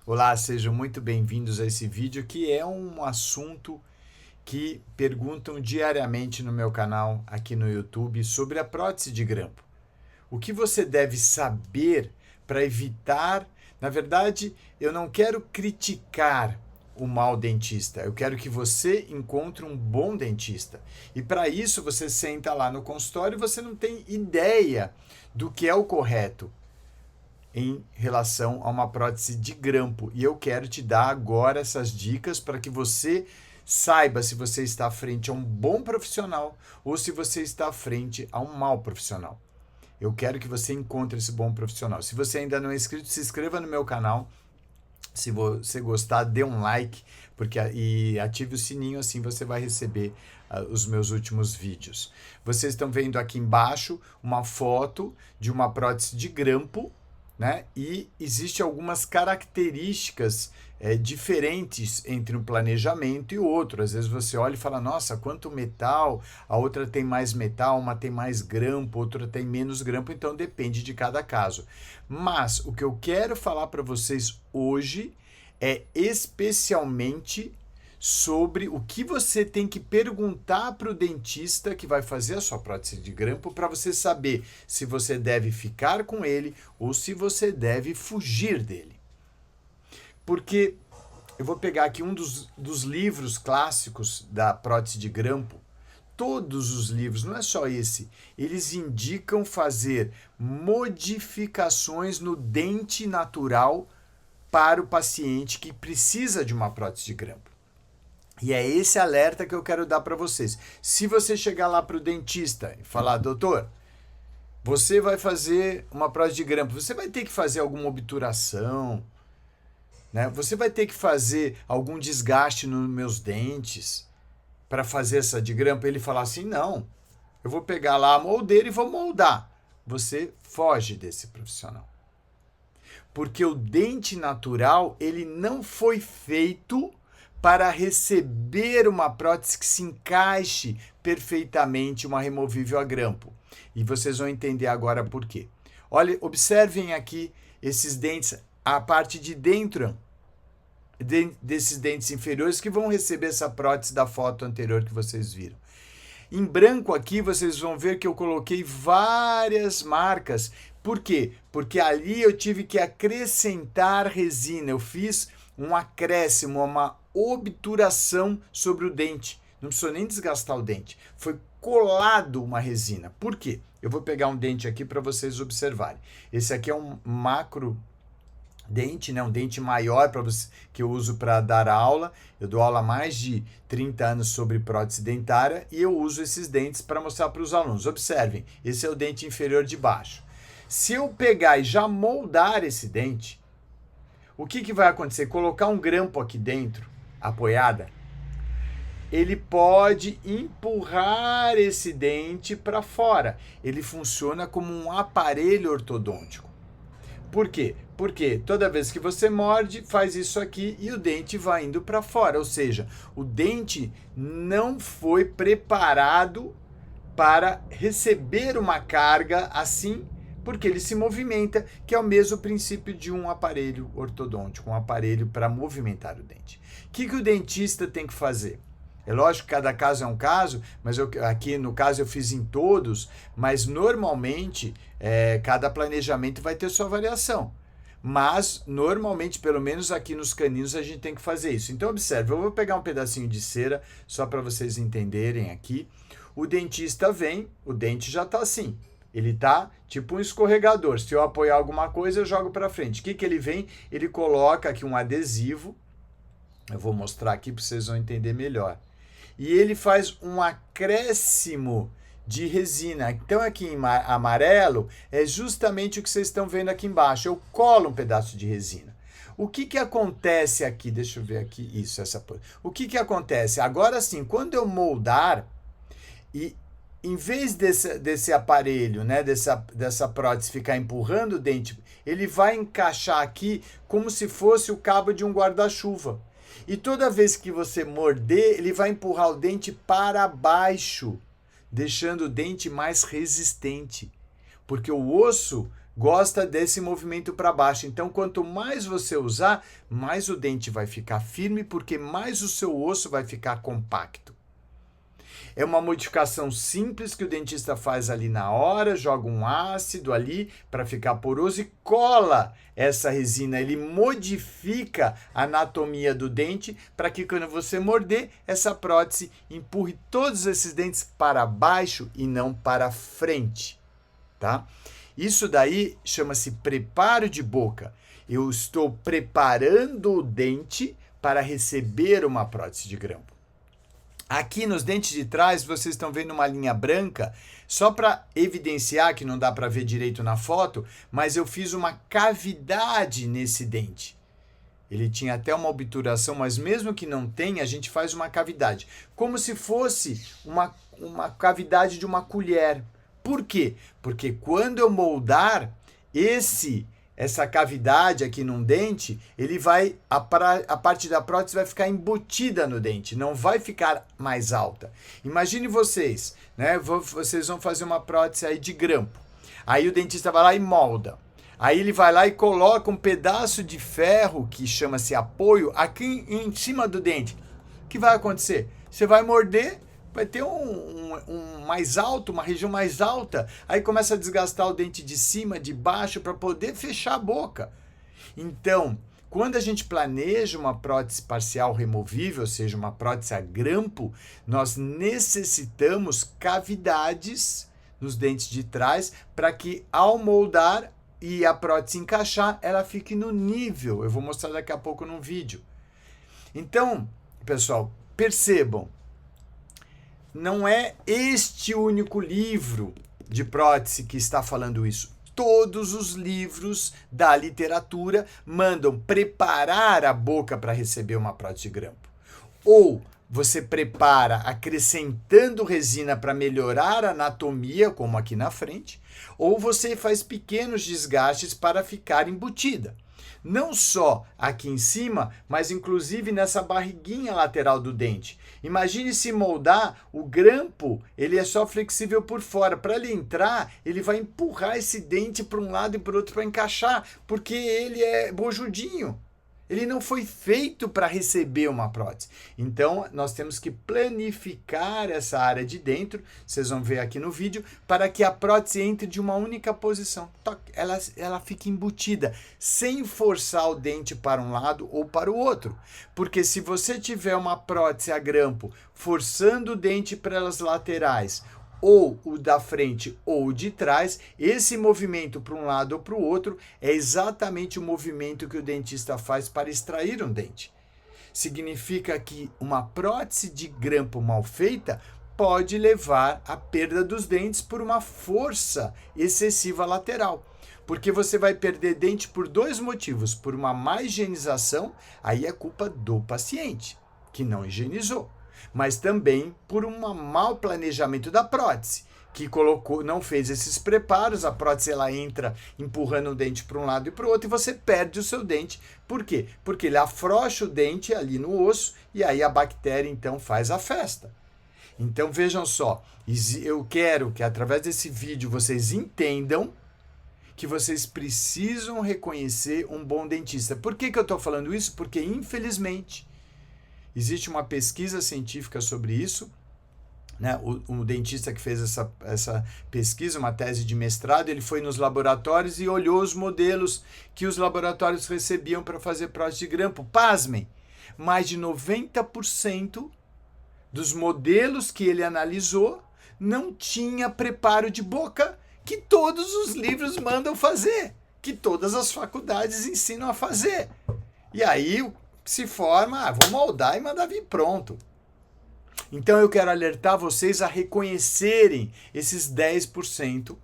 Olá, sejam muito bem-vindos a esse vídeo que é um assunto que perguntam diariamente no meu canal aqui no YouTube sobre a prótese de grampo. O que você deve saber para evitar? Na verdade, eu não quero criticar o mau dentista, eu quero que você encontre um bom dentista. E para isso você senta lá no consultório e você não tem ideia do que é o correto em relação a uma prótese de grampo. E eu quero te dar agora essas dicas para que você saiba se você está frente a um bom profissional ou se você está frente a um mau profissional. Eu quero que você encontre esse bom profissional. Se você ainda não é inscrito, se inscreva no meu canal. Se você gostar, dê um like e ative o sininho, assim você vai receber os meus últimos vídeos. Vocês estão vendo aqui embaixo uma foto de uma prótese de grampo, né? E existe algumas características diferentes entre um planejamento e outro. Às vezes você olha e fala, nossa, quanto metal, a outra tem mais metal, uma tem mais grampo, outra tem menos grampo, então depende de cada caso. Mas o que eu quero falar para vocês hoje é especialmente sobre o que você tem que perguntar para o dentista que vai fazer a sua prótese de grampo para você saber se você deve ficar com ele ou se você deve fugir dele. Porque eu vou pegar aqui um dos livros clássicos da prótese de grampo. Todos os livros, não é só esse, eles indicam fazer modificações no dente natural para o paciente que precisa de uma prótese de grampo. E é esse alerta que eu quero dar para vocês. Se você chegar lá para o dentista e falar, doutor, você vai fazer uma prótese de grampo, você vai ter que fazer alguma obturação, né? Você vai ter que fazer algum desgaste nos meus dentes para fazer essa de grampo. Ele falar assim, não, eu vou pegar lá a moldeira e vou moldar. Você foge desse profissional. Porque o dente natural, ele não foi feito para receber uma prótese que se encaixe perfeitamente uma removível a grampo. E vocês vão entender agora por quê. Olha, observem aqui esses dentes, a parte de dentro desses dentes inferiores que vão receber essa prótese da foto anterior que vocês viram. Em branco aqui vocês vão ver que eu coloquei várias marcas. Por quê? Porque ali eu tive que acrescentar resina. Eu fiz um acréscimo, uma obturação sobre o dente. Não precisou nem desgastar o dente. Foi colado uma resina. Por quê? Eu vou pegar um dente aqui para vocês observarem. Esse aqui é um macro dente, né? Um dente maior para você, que eu uso para dar aula. Eu dou aula há mais de 30 anos sobre prótese dentária e eu uso esses dentes para mostrar para os alunos. Observem, esse é o dente inferior de baixo. Se eu pegar e já moldar esse dente, o que vai acontecer? Colocar um grampo aqui dentro, apoiada, ele pode empurrar esse dente para fora. Ele funciona como um aparelho ortodôntico. Por quê? Porque toda vez que você morde, faz isso aqui e o dente vai indo para fora. Ou seja, o dente não foi preparado para receber uma carga assim, porque ele se movimenta, que é o mesmo princípio de um aparelho ortodôntico, um aparelho para movimentar o dente. O que o dentista tem que fazer? É lógico que cada caso é um caso, mas aqui no caso eu fiz em todos, mas normalmente cada planejamento vai ter sua variação. Mas normalmente, pelo menos aqui nos caninos, a gente tem que fazer isso. Então observe, eu vou pegar um pedacinho de cera só para vocês entenderem aqui. O dentista vem, o dente já está assim. Ele tá tipo um escorregador. Se eu apoiar alguma coisa, eu jogo para frente. O que ele vem? Ele coloca aqui um adesivo. Eu vou mostrar aqui para vocês vão entender melhor. E ele faz um acréscimo de resina. Então aqui em amarelo é justamente o que vocês estão vendo aqui embaixo. Eu colo um pedaço de resina. O que acontece aqui? Deixa eu ver aqui. Isso, essa. O que acontece? Agora sim, quando eu moldar, e em vez desse aparelho, né, dessa prótese ficar empurrando o dente, ele vai encaixar aqui como se fosse o cabo de um guarda-chuva. E toda vez que você morder, ele vai empurrar o dente para baixo, deixando o dente mais resistente. Porque o osso gosta desse movimento para baixo. Então, quanto mais você usar, mais o dente vai ficar firme, porque mais o seu osso vai ficar compacto. É uma modificação simples que o dentista faz ali na hora, joga um ácido ali para ficar poroso e cola essa resina. Ele modifica a anatomia do dente para que quando você morder, essa prótese empurre todos esses dentes para baixo e não para frente, tá? Isso daí chama-se preparo de boca. Eu estou preparando o dente para receber uma prótese de grampo. Aqui nos dentes de trás, vocês estão vendo uma linha branca, só para evidenciar que não dá para ver direito na foto, mas eu fiz uma cavidade nesse dente. Ele tinha até uma obturação, mas mesmo que não tenha, a gente faz uma cavidade. Como se fosse uma cavidade de uma colher. Por quê? Porque quando eu moldar essa cavidade aqui num dente, a parte da prótese vai ficar embutida no dente, não vai ficar mais alta. Imagine vocês, né? Vocês vão fazer uma prótese aí de grampo. Aí o dentista vai lá e molda. Aí ele vai lá e coloca um pedaço de ferro, que chama-se apoio, aqui em cima do dente. O que vai acontecer? Você vai morder, vai ter um mais alto, uma região mais alta, aí começa a desgastar o dente de cima, de baixo, para poder fechar a boca. Então, quando a gente planeja uma prótese parcial removível, ou seja, uma prótese a grampo, nós necessitamos cavidades nos dentes de trás para que ao moldar e a prótese encaixar, ela fique no nível. Eu vou mostrar daqui a pouco num vídeo. Então, pessoal, percebam, não é este único livro de prótese que está falando isso. Todos os livros da literatura mandam preparar a boca para receber uma prótese de grampo. Ou você prepara acrescentando resina para melhorar a anatomia, como aqui na frente, ou você faz pequenos desgastes para ficar embutida. Não só aqui em cima, mas inclusive nessa barriguinha lateral do dente. Imagine se moldar, o grampo, ele é só flexível por fora. Para ele entrar, ele vai empurrar esse dente para um lado e para o outro para encaixar, porque ele é bojudinho. Ele não foi feito para receber uma prótese. Então, nós temos que planificar essa área de dentro, vocês vão ver aqui no vídeo, para que a prótese entre de uma única posição. Ela fica embutida, sem forçar o dente para um lado ou para o outro. Porque se você tiver uma prótese a grampo, forçando o dente para as laterais, ou o da frente ou o de trás, esse movimento para um lado ou para o outro é exatamente o movimento que o dentista faz para extrair um dente. Significa que uma prótese de grampo mal feita pode levar à perda dos dentes por uma força excessiva lateral. Porque você vai perder dente por dois motivos. Por uma má higienização, aí é culpa do paciente, que não higienizou. Mas também por um mau planejamento da prótese, que não fez esses preparos, a prótese ela entra empurrando o dente para um lado e para o outro e você perde o seu dente. Por quê? Porque ele afrouxa o dente ali no osso e aí a bactéria então faz a festa. Então vejam só, eu quero que através desse vídeo vocês entendam que vocês precisam reconhecer um bom dentista. Por que eu estou falando isso? Porque infelizmente existe uma pesquisa científica sobre isso, né? O dentista que fez essa pesquisa, uma tese de mestrado, ele foi nos laboratórios e olhou os modelos que os laboratórios recebiam para fazer prótese de grampo. Pasmem, mais de 90% dos modelos que ele analisou não tinha preparo de boca que todos os livros mandam fazer, que todas as faculdades ensinam a fazer. E aí se forma, vou moldar e mandar vir pronto. Então eu quero alertar vocês a reconhecerem esses 10%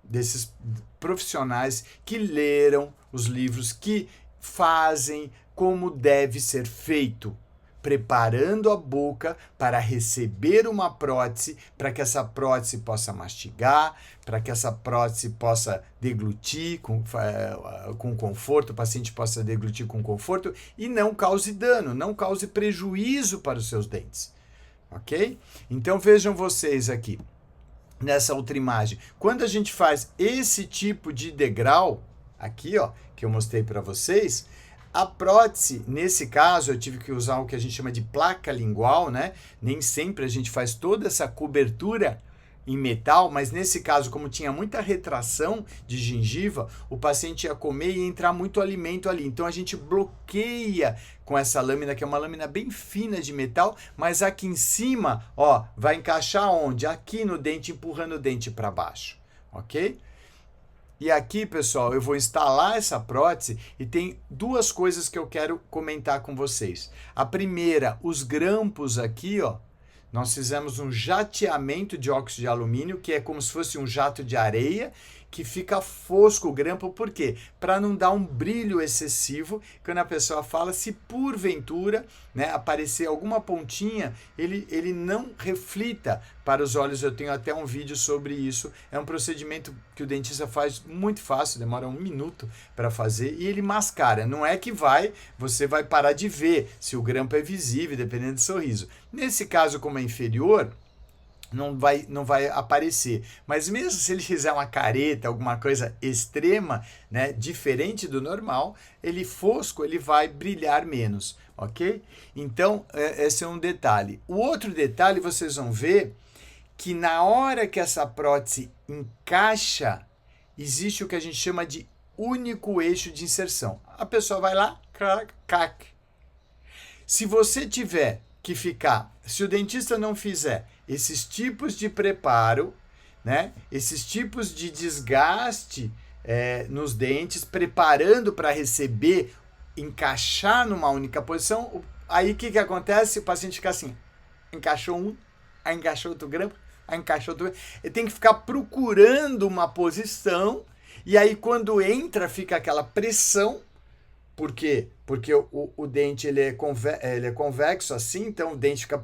desses profissionais que leram os livros, que fazem como deve ser feito, preparando a boca para receber uma prótese, para que essa prótese possa mastigar, para que essa prótese possa deglutir com conforto, o paciente possa deglutir com conforto e não cause dano, não cause prejuízo para os seus dentes. Ok? Então vejam vocês aqui. nessa outra imagem. Quando a gente faz esse tipo de degrau, aqui, ó, que eu mostrei para vocês, a prótese, nesse caso, eu tive que usar o que a gente chama de placa lingual, né? Nem sempre a gente faz toda essa cobertura em metal, mas nesse caso, como tinha muita retração de gengiva, o paciente ia comer e ia entrar muito alimento ali. Então a gente bloqueia com essa lâmina, que é uma lâmina bem fina de metal, mas aqui em cima, ó, vai encaixar onde? Aqui no dente, empurrando o dente para baixo, ok? E aqui, pessoal, eu vou instalar essa prótese e tem duas coisas que eu quero comentar com vocês. A primeira, os grampos aqui, ó, nós fizemos um jateamento de óxido de alumínio, que é como se fosse um jato de areia, que fica fosco o grampo. Por quê? Para não dar um brilho excessivo. Quando a pessoa fala, se porventura, né, aparecer alguma pontinha, ele não reflita para os olhos. Eu tenho até um vídeo sobre isso. É um procedimento que o dentista faz muito fácil, demora 1 minuto para fazer, e ele mascara. Não é que você vai parar de ver se o grampo é visível, dependendo do sorriso. Nesse caso, como é inferior, não vai aparecer. Mas mesmo se ele fizer uma careta, alguma coisa extrema, né, diferente do normal, ele fosco, ele vai brilhar menos, ok? Então, esse é um detalhe. O outro detalhe, vocês vão ver que na hora que essa prótese encaixa, existe o que a gente chama de único eixo de inserção. A pessoa vai lá, cac. Se você tiver que ficar, se o dentista não fizer esses tipos de preparo, né, esses tipos de desgaste nos dentes, preparando para receber, encaixar numa única posição, aí o que acontece? O paciente fica assim, encaixou um, aí encaixou outro grampo, aí encaixou outro grampo. Ele tem que ficar procurando uma posição, e aí quando entra fica aquela pressão. Por quê? Porque o dente ele é convexo assim, então o dente fica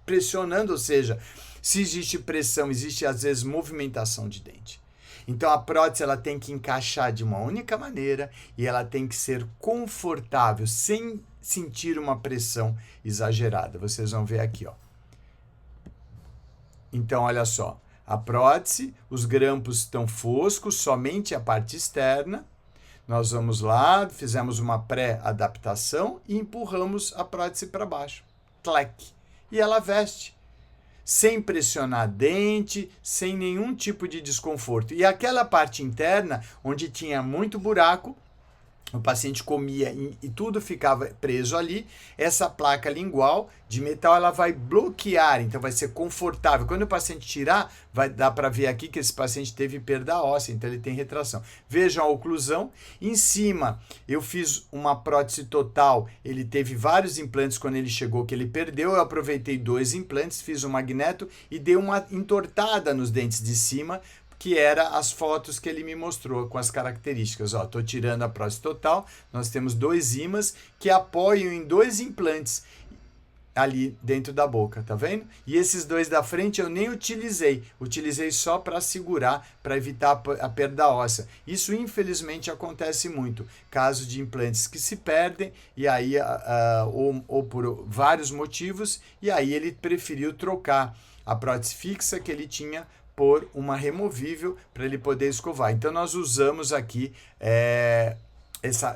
pressionando, ou seja, se existe pressão, existe às vezes movimentação de dente. Então a prótese ela tem que encaixar de uma única maneira e ela tem que ser confortável, sem sentir uma pressão exagerada. Vocês vão ver aqui, ó. Então olha só, a prótese, os grampos estão foscos, somente a parte externa. Nós vamos lá, fizemos uma pré-adaptação e empurramos a prótese para baixo. Clac! E ela veste, sem pressionar dente, sem nenhum tipo de desconforto. E aquela parte interna, onde tinha muito buraco, o paciente comia e tudo ficava preso ali, essa placa lingual de metal ela vai bloquear, então vai ser confortável. Quando o paciente tirar, vai dar para ver aqui que esse paciente teve perda óssea, então ele tem retração. Vejam a oclusão. Em cima, eu fiz uma prótese total, ele teve vários implantes quando ele chegou que ele perdeu, eu aproveitei 2 implantes, fiz um magneto e dei uma entortada nos dentes de cima, que era as fotos que ele me mostrou com as características. Ó, tô tirando a prótese total, nós temos 2 ímãs que apoiam em 2 implantes ali dentro da boca, tá vendo? E esses 2 da frente eu nem utilizei só para segurar, para evitar a perda óssea. Isso infelizmente acontece muito, caso de implantes que se perdem e aí ou por vários motivos, e aí ele preferiu trocar a prótese fixa que ele tinha por uma removível para ele poder escovar. Então nós usamos aqui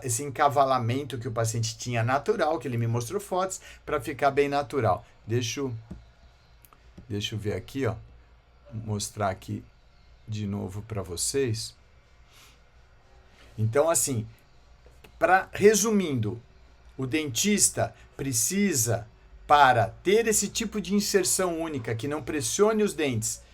esse encavalamento que o paciente tinha natural, que ele me mostrou fotos, para ficar bem natural. Deixa eu ver aqui, ó, mostrar aqui de novo para vocês. Então assim, resumindo, o dentista precisa, para ter esse tipo de inserção única que não pressione os dentes,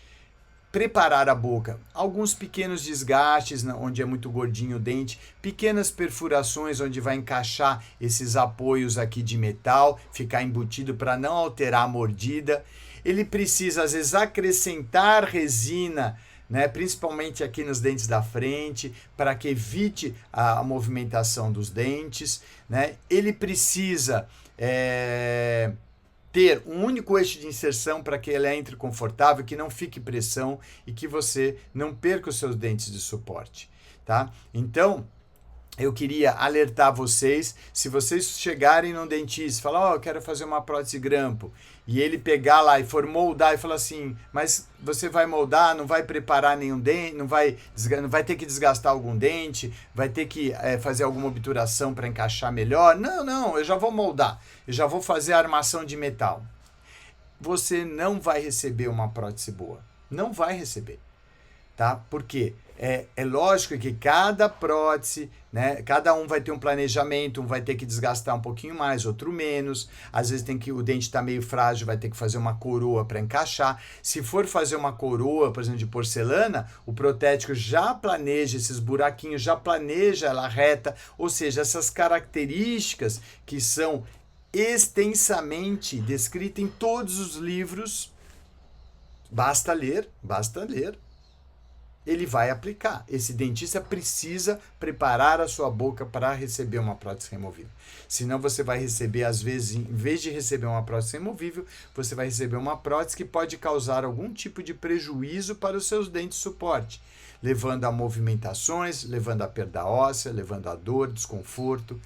preparar a boca, alguns pequenos desgastes onde é muito gordinho o dente, pequenas perfurações onde vai encaixar esses apoios aqui de metal, ficar embutido para não alterar a mordida. Ele precisa às vezes acrescentar resina, né, principalmente aqui nos dentes da frente, para que evite a movimentação dos dentes, né? Ele precisa ter um único eixo de inserção para que ele entre confortável, que não fique pressão e que você não perca os seus dentes de suporte, tá? Então, eu queria alertar vocês, se vocês chegarem num dentista e falar, eu quero fazer uma prótese grampo, e ele pegar lá e for moldar e falar assim, mas você vai moldar, não vai preparar nenhum dente, não vai ter que desgastar algum dente, vai ter que fazer alguma obturação para encaixar melhor. Não, eu já vou moldar, eu já vou fazer a armação de metal. Você não vai receber uma prótese boa. Não vai receber. Tá? Porque é lógico que cada prótese, né, cada um vai ter um planejamento, um vai ter que desgastar um pouquinho mais, outro menos. Às vezes o dente está meio frágil, vai ter que fazer uma coroa para encaixar. Se for fazer uma coroa, por exemplo, de porcelana, o protético já planeja esses buraquinhos, já planeja ela reta, ou seja, essas características que são extensamente descritas em todos os livros, basta ler. Ele vai aplicar. Esse dentista precisa preparar a sua boca para receber uma prótese removível. Senão você vai receber, às vezes, em vez de receber uma prótese removível, você vai receber uma prótese que pode causar algum tipo de prejuízo para os seus dentes de suporte, levando a movimentações, levando a perda óssea, levando a dor, desconforto.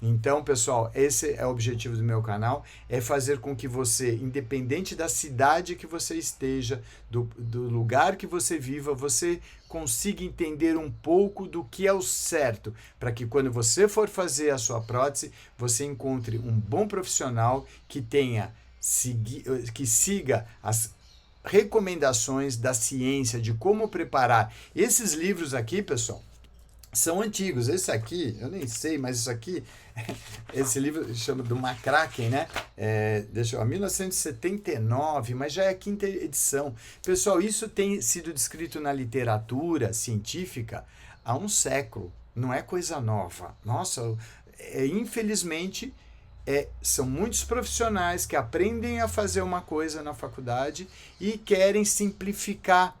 Então, pessoal, esse é o objetivo do meu canal, é fazer com que você, independente da cidade que você esteja, do lugar que você viva, você consiga entender um pouco do que é o certo, para que quando você for fazer a sua prótese, você encontre um bom profissional que siga as recomendações da ciência de como preparar. Esses livros aqui, pessoal, são antigos. Esse aqui, eu nem sei, mas isso aqui, esse livro chama do McCracken, né? 1979, mas já é a 5ª edição. Pessoal, isso tem sido descrito na literatura científica há um século. Não é coisa nova. Nossa, infelizmente, são muitos profissionais que aprendem a fazer uma coisa na faculdade e querem simplificar.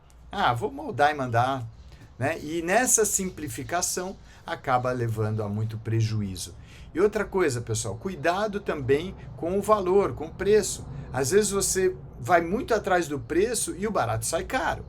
Vou moldar e mandar. Né? E nessa simplificação acaba levando a muito prejuízo. E outra coisa, pessoal, cuidado também com o valor, com o preço. Às vezes você vai muito atrás do preço e o barato sai caro.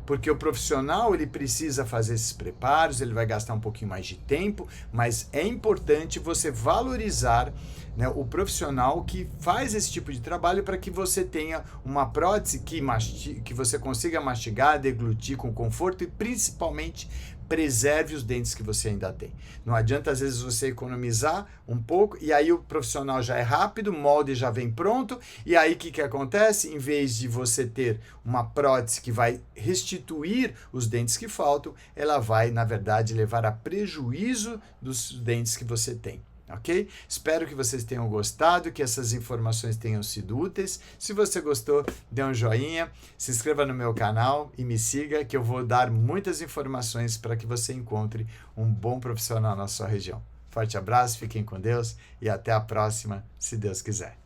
Porque o profissional ele precisa fazer esses preparos, ele vai gastar um pouquinho mais de tempo, mas é importante você valorizar, né, o profissional que faz esse tipo de trabalho para que você tenha uma prótese que você consiga mastigar, deglutir com conforto e principalmente preserve os dentes que você ainda tem. Não adianta às vezes você economizar um pouco e aí o profissional já é rápido, o molde já vem pronto e aí o que acontece? Em vez de você ter uma prótese que vai restituir os dentes que faltam, ela vai, na verdade, levar a prejuízo dos dentes que você tem. Ok? Espero que vocês tenham gostado, que essas informações tenham sido úteis. Se você gostou, dê um joinha, se inscreva no meu canal e me siga, que eu vou dar muitas informações para que você encontre um bom profissional na sua região. Forte abraço, fiquem com Deus e até a próxima, se Deus quiser.